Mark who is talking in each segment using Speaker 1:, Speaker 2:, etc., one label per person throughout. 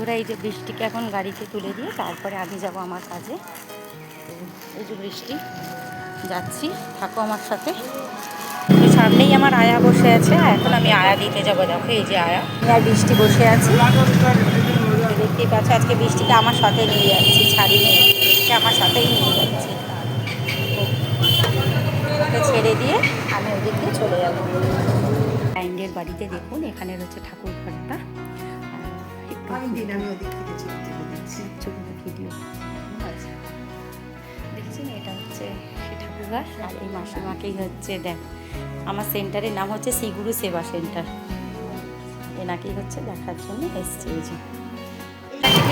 Speaker 1: বন্ধুরা, এই যে বৃষ্টিকে এখন গাড়িতে তুলে দিয়ে তারপরে আমি যাব আমার কাজে। তো এই যে বৃষ্টি, যাচ্ছি, থাকো আমার সাথে। তো সামনেই আমার আয়া বসে আছে, এখন আমি আয়া দিতে যাবো। দেখো এই যে আয়া, আর বৃষ্টি বসে আছি, দেখতেই পাচ্ছ। আজকে বৃষ্টিকে আমার সাথে নিয়ে যাচ্ছি, ছাড়িয়ে বৃষ্টিকে আমার সাথেই নিয়ে যাচ্ছি। ওকে ছেড়ে দিয়ে আমি ওদিক দিয়ে চলে যাবো ক্লায়েন্টের বাড়িতে। দেখুন এখানে হচ্ছে ঠাকুর ঘরটা, ভিডিও আচ্ছা দেখছেন, এটা হচ্ছে সে ঠাকুর ঘর। আর এই মাসিমাকেই হচ্ছে দেখ, আমার সেন্টারের নাম হচ্ছে শ্রীগুরু সেবা সেন্টার, এনাকেই হচ্ছে দেখার জন্য এসছে। এই যে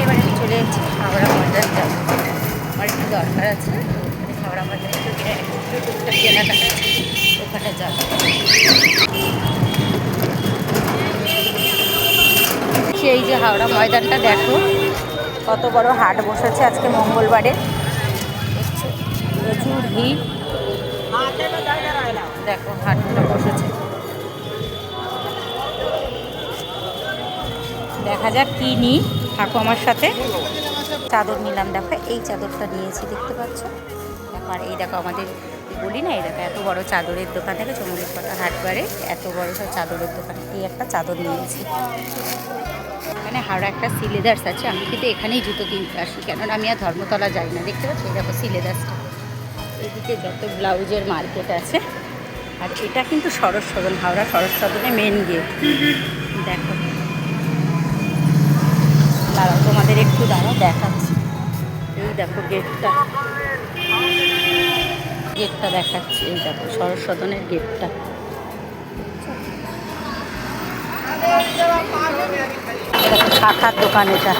Speaker 1: এবার আমি চলে যাচ্ছি হাওড়া ময়দান যাব, আমার একটু দরকার আছে হাওড়া ময়দানে, টুকটাক কেনাকাটা ওখানে যাবো। সেই যে হাওড়া ময়দানটা দেখো, কত বড় হাট বসেছে আজকে মঙ্গলবারে, প্রচুর ভিড়। দেখো হাটটা বসেছে, দেখা যাক কি নিই, থাকো আমার সাথে। চাদর নিলাম, দেখো এই চাদরটা নিয়েছি, দেখতে পাচ্ছ। দেখো আর এই দেখো আমাদের বলি না, এই দেখো এত বড় চাদরের দোকান, দেখো চমুলিপাড়া হাটবারে এত বড় সব চাদরের দোকান। এই একটা চাদর নিয়েছি। এখানে হাওড়া একটা সিলেদার্স আছে, আমি কিন্তু এখানেই জুতো কিনতে আসি, কেননা আমি আর ধর্মতলা যাই না। দেখতে পাচ্ছি এই দেখো সিলেদার্সটা, এদিকে যত ব্লাউজের মার্কেট আছে। আর এটা কিন্তু শরৎ সদন, হাওড়া শরৎ সদনে মেন গেট। দেখো দাঁড়াও, তোমাদের একটু দাঁড়াও দেখাচ্ছি। এই দেখো গেটটা, গেটটা দেখাচ্ছি, এই দেখো শরৎ সদনের গেটটা। শাখার দোকান এটা।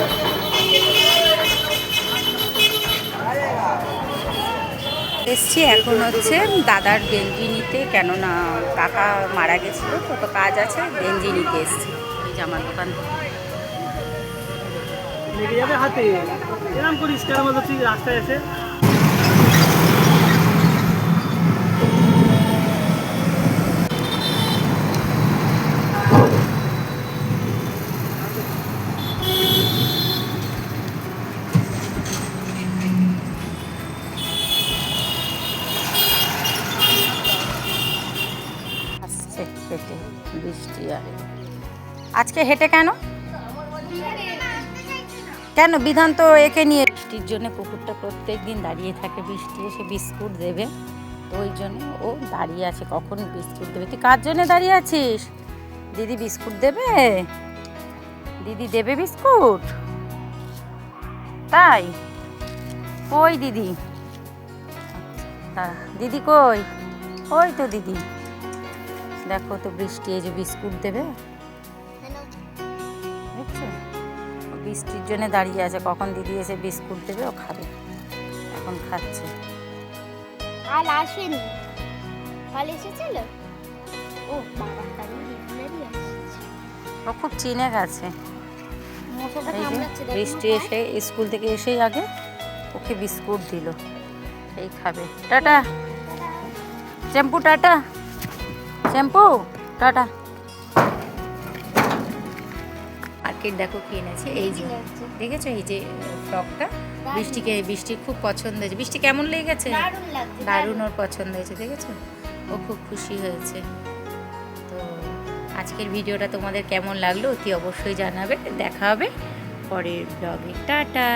Speaker 1: এসছি এখন হচ্ছে দাদার গেঞ্জি নিতে, কেননা কাকা মারা গেছিল, কত কাজ আছে, গেঞ্জি নিতে এসছি এই জামার দোকান। হাতে এরকম করিস কেন রাস্তায় এসে। হেঁটে বৃষ্টি, আর আজকে হেঁটে কেন কেন বিধান তো একে নিয়ে, বৃষ্টির জন্য কুকুরটা প্রত্যেক দিন দাঁড়িয়ে থাকে, বৃষ্টি এসে বিস্কুট দেবে, তো ওই জন্য ও দাঁড়িয়ে আছে, কখন বিস্কুট দেবে। তুই কার জন্য দাঁড়িয়ে আছিস? দিদি বিস্কুট দেবে, দিদি দেবে বিস্কুট, তাই? কই দিদি? দিদি কই? ওই তো দিদি, দেখো তো বৃষ্টি এই যে বিস্কুট দেবে, বুঝছো, বৃষ্টির জন্য দাঁড়িয়ে আছে, কখন দিদি এসে বিস্কুট দেবে ও খাবে, এখন খাচ্ছে।
Speaker 2: কাল আসেনি, কাল এসেছিল ও বাবা,
Speaker 1: ও খুব চিনে গেছে। বৃষ্টি এসে স্কুল থেকে এসেই আগে ওকে বিস্কুট দিল, এই খাবে। Tata shampoo, tata shampoo, tata. Market দেখো কি এনেছে, এই যে দেখেছো, এই যে ফ্রকটা বৃষ্টির খুব পছন্দ হয়েছে। বৃষ্টি কেমন লেগেছে? দারুণ, ওর পছন্দ হয়েছে, দেখেছো, ও খুব খুশি হয়েছে। তো আজকের ভিডিওটা তোমাদের কেমন লাগলো অতি অবশ্যই জানাবে। দেখা হবে পরের ব্লগে, টাটা।